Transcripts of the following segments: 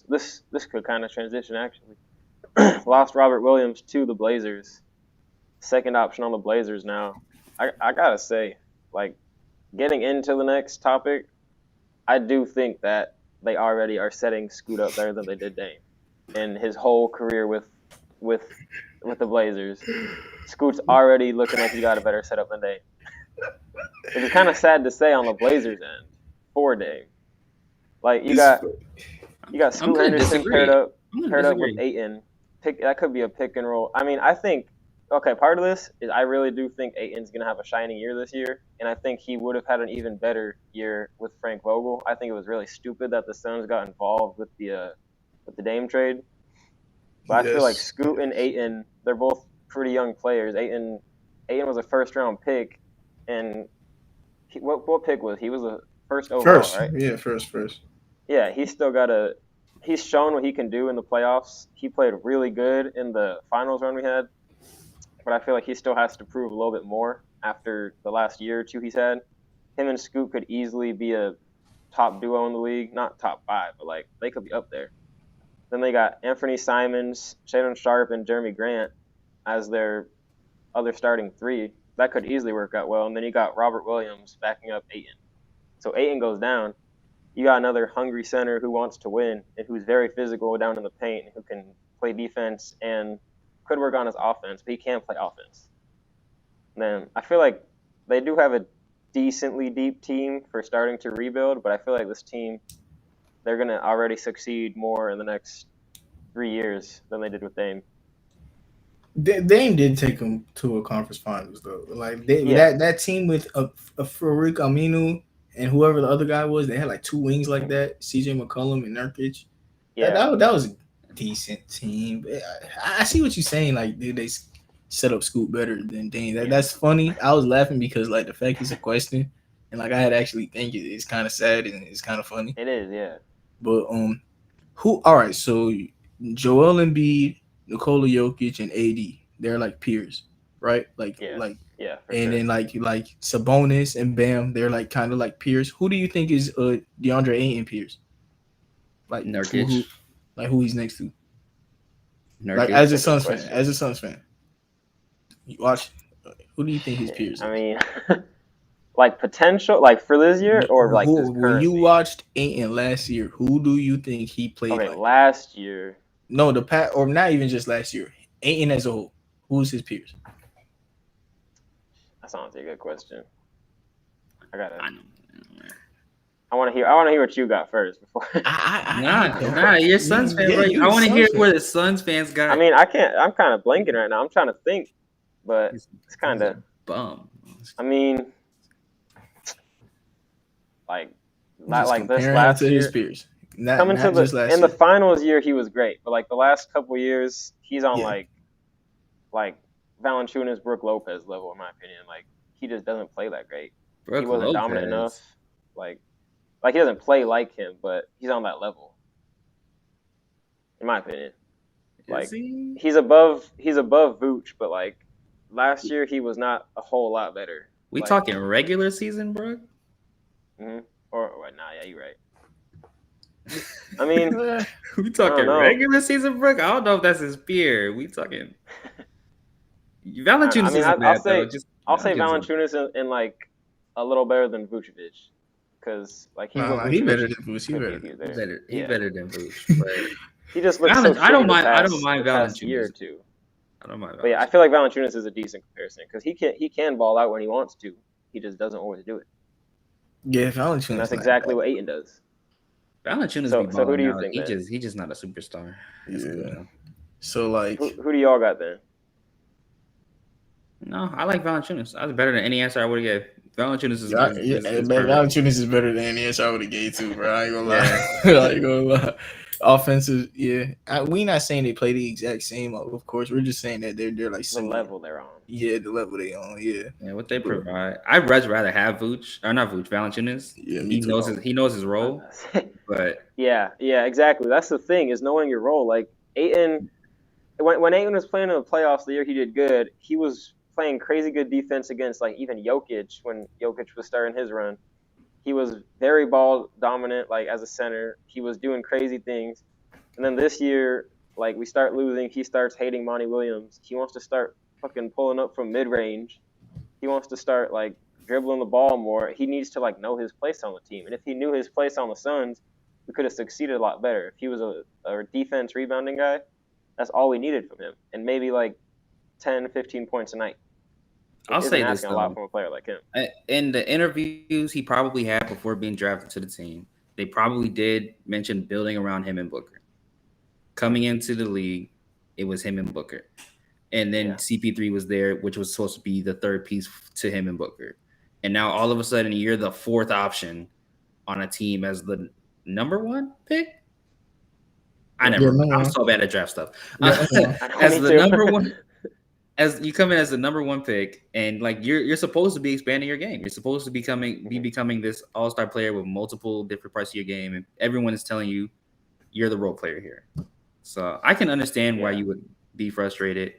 Williams. This could kind of transition actually. Lost Robert Williams to the Blazers. Second option on the Blazers now. I gotta say, like, getting into the next topic, I do think that they already are setting Scoot up better than they did Dame in his whole career with the Blazers. Scoot's already looking like he got a better setup than Dame. Which is kind of sad to say on the Blazers end for Dame. Like you got Scoot Henderson paired up with Ayton. That could be a pick and roll. I mean, I think part of this is I really do think Ayton's gonna have a shining year this year, and I think he would have had an even better year with Frank Vogel. I think it was really stupid that the Suns got involved with the Dame trade. But I feel like Scoot and Ayton, they're both pretty young players. Ayton was a first round pick, and what pick was he? Was a first overall, right? Yeah, first. Yeah, he's shown what he can do in the playoffs. He played really good in the finals run we had, but I feel like he still has to prove a little bit more after the last year or two he's had. Him and Scoot could easily be a top duo in the league. Not top 5, but like they could be up there. Then they got Anthony Simons, Shaedon Sharpe, and Jeremy Grant as their other starting 3. That could easily work out well. And then you got Robert Williams backing up Ayton. So Ayton goes down. You got another hungry center who wants to win and who's very physical down in the paint, who can play defense and could work on his offense, but he can't play offense. And then I feel like they do have a decently deep team for starting to rebuild, but I feel like this team, they're going to already succeed more in the next 3 years than they did with Dame. Dame did take them to a conference finals, though. Like that team with a Farouk Aminu and whoever the other guy was, they had like 2 wings like that, CJ McCollum and Nurkic. Yeah. That was a decent team. I see what you're saying. Like, did they set up Scoot better than Dame? That's funny. I was laughing because like the fact it's a question, and like I had actually think it's kind of sad and it's kind of funny. It is, yeah. But who? All right, so Joel Embiid, Nikola Jokic, and AD, they're like peers, right? Yeah, and then like Sabonis and Bam, they're like kind of like peers. Who do you think is DeAndre Ayton peers? Like Nurkic. Who he's next to? Nurkic. Like as a Suns fan, you watch. Who do you think his peers? I mean, like potential, like for this year or like this when you watched Ayton last year, who do you think he played? Okay, like? Last year. No, or not even just last year. Ayton as a whole, who's his peers? That's honestly a good question. I want to hear what you got first before. Nah, you're Suns fan, right? I want to hear where the Suns fans got. I mean, I can't. I'm kind of blanking right now. I'm trying to think, but it's kind of bum. I mean, like not like this last year. His peers. Coming to the finals year, he was great, but like the last couple years, he's on like Valanciunas, Brook Lopez level, in my opinion. Like he just doesn't play that great. He wasn't dominant enough. Like he doesn't play like him, but he's on that level, in my opinion. Like he's above Vooch, but like last year he was not a whole lot better. We talking regular season, bro? Mm-hmm. Yeah, you're right. I mean, we talking regular season, Brooke? I don't know if that's his peer. We talking Valanciunas. I'll say Valanciunas in like a little better than Vucevic, because like he better than Vuce. He better than Vuce. But he just looks. I don't mind Valanciunas. Year or two. I don't mind. But yeah, I feel like Valanciunas is a decent comparison because he can ball out when he wants to. He just doesn't always do it. Yeah, Valanciunas. And that's exactly what Ayton does. Valanciunas. So who do you think? He's just not a superstar. Yeah. So like, who do y'all got then? No, I like Valanciunas. That's better than any answer I would have gave. Valanciunas is Valanciunas is better than any answer I would have gave too, bro. I ain't gonna lie. I ain't gonna lie. Offensive, yeah. We not saying they play the exact same. Of course, we're just saying that they're like the level they're on. Yeah, the level they on. Yeah. Yeah, what they provide. I'd rather have Valanciunas. Yeah, he knows his role. But yeah, exactly. That's the thing, is knowing your role. Like Ayton, when Ayton was playing in the playoffs the year he did good, he was playing crazy good defense against like even Jokic when Jokic was starting his run. he was very ball dominant, like as a center. He was doing crazy things. And then this year, like we start losing, he starts hating Monty Williams. He wants to start fucking pulling up from mid range. He wants to start like dribbling the ball more. He needs to like know his place on the team. And if he knew his place on the Suns, we could have succeeded a lot better. If he was a defense rebounding guy, that's all we needed from him. And maybe like 10, 15 points a night. I'll Isn't say this asking a lot though. from a player like him. In the interviews he probably had before being drafted to the team, they probably did mention building around him and Booker. Coming into the league, it was him and Booker. And then CP3 was there, which was supposed to be the third piece to him and Booker. And now all of a sudden you're the fourth option on a team as the number one pick. I'm so bad at draft stuff. As the number one, as you come in as the number one pick, and like you're supposed to be expanding your game. You're supposed to be becoming this all-star player with multiple different parts of your game, and everyone is telling you you're the role player here. So I can understand why you would be frustrated,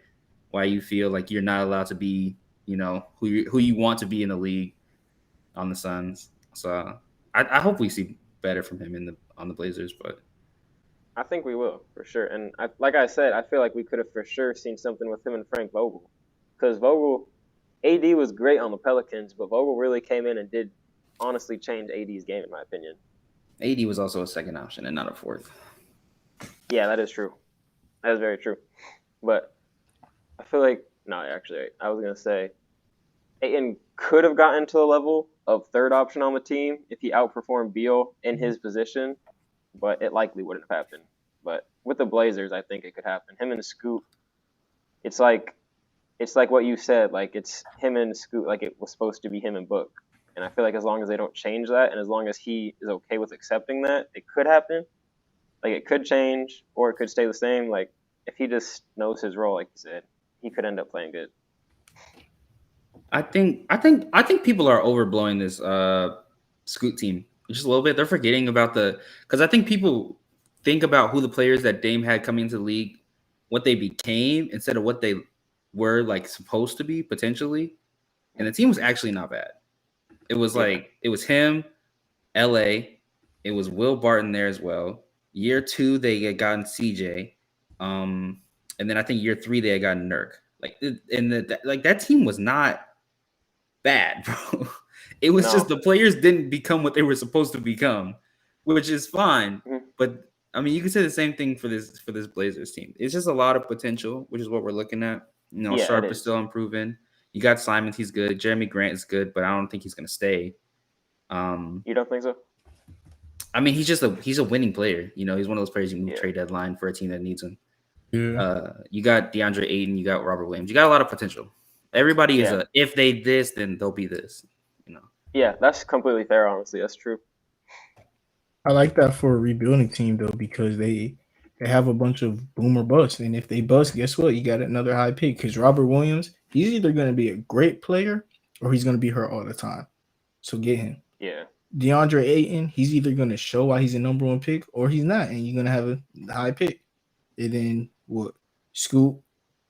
why you feel like you're not allowed to be, who you want to be in the league on the Suns. So I hope we see better from him on the Blazers, but I think we will for sure. And like I said, I feel like we could have for sure seen something with him and Frank Vogel, because AD was great on the Pelicans, but Vogel really came in and did honestly change AD's game in my opinion. AD was also a second option and not a fourth. Yeah, that is true. That is very true. But I feel like I was gonna say Ayton could have gotten to the level of third option on the team if he outperformed Beal in his position, but it likely wouldn't have happened. But with the Blazers, I think it could happen. Him and Scoot, it's like what you said, like it's him and Scoot, like it was supposed to be him and Book. And I feel like as long as they don't change that, and as long as he is okay with accepting that, it could happen. Like it could change or it could stay the same. Like if he just knows his role, like you said, he could end up playing good. I think people are overblowing this Scoot team just a little bit. They're forgetting about because I think people think about who the players that Dame had coming into the league, what they became instead of what they were like supposed to be potentially. And the team was actually not bad. It was it was him, LA. It was Will Barton there as well. Year 2, they had gotten CJ. And then I think year 3, they had gotten Nurk. That team was not bad, bro. It was just the players didn't become what they were supposed to become, which is fine. Mm-hmm. But I mean, you could say the same thing for this Blazers team. It's just a lot of potential, which is what we're looking at. Sharp is still improving. You got Simons, he's good. Jeremy Grant is good, but I don't think he's going to stay. You don't think so? I mean, he's a winning player. He's one of those players you move trade deadline for a team that needs him. Yeah. You got DeAndre Ayton, you got Robert Williams. You got a lot of potential. Everybody is if they this, then they'll be this. Yeah, that's completely fair. Honestly, that's true. I like that for a rebuilding team though, because they have a bunch of boomer busts, and if they bust, guess what? You got another high pick. Because Robert Williams, he's either going to be a great player or he's going to be hurt all the time. So get him. Yeah. DeAndre Ayton, he's either going to show why he's a number one pick or he's not, and you're going to have a high pick. And then what? Scoot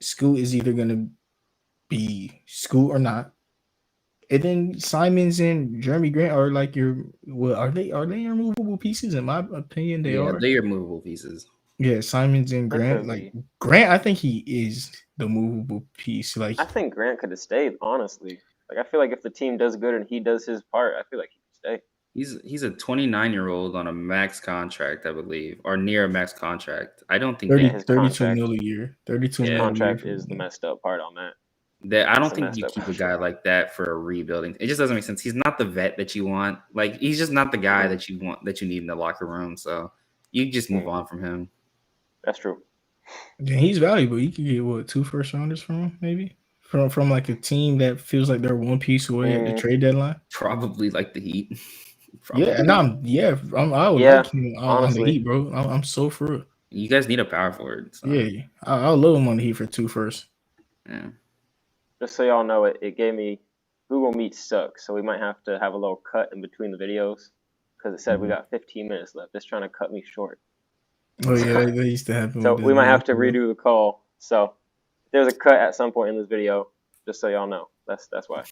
is either going to be Scoot or not. And then Simons and Jeremy Grant are like are they your movable pieces? In my opinion, they are. They're your movable pieces. Yeah, Simons and Grant. Grant, I think he is the movable piece. Like I think Grant could have stayed, honestly. Like I feel like if the team does good and he does his part, I feel like he could stay. He's a 29-year-old on a max contract, I believe, or near a max contract. I don't think 32 mil a year. 32 mil contract is the messed up part on that. I don't think you keep a guy like that for a rebuilding. It just doesn't make sense. He's not the vet that you want. Like he's just not the guy that you want, that you need in the locker room. So you just move on from him. That's true. Yeah, he's valuable. You could get 2 first rounders from him, maybe from like a team that feels like they're one piece away at the trade deadline. Probably like the Heat. Probably. Yeah, and I would like him on the Heat, bro. I'm so for it. You guys need a power forward. So. Yeah, I'll love him on the Heat for 2 first. Yeah. Just so y'all know, it gave me Google Meet sucks, so we might have to have a little cut in between the videos because it said we got 15 minutes left. It's trying to cut me short. Oh yeah, that used to happen. So we might have to redo the call. So there's a cut at some point in this video, just so y'all know. That's why.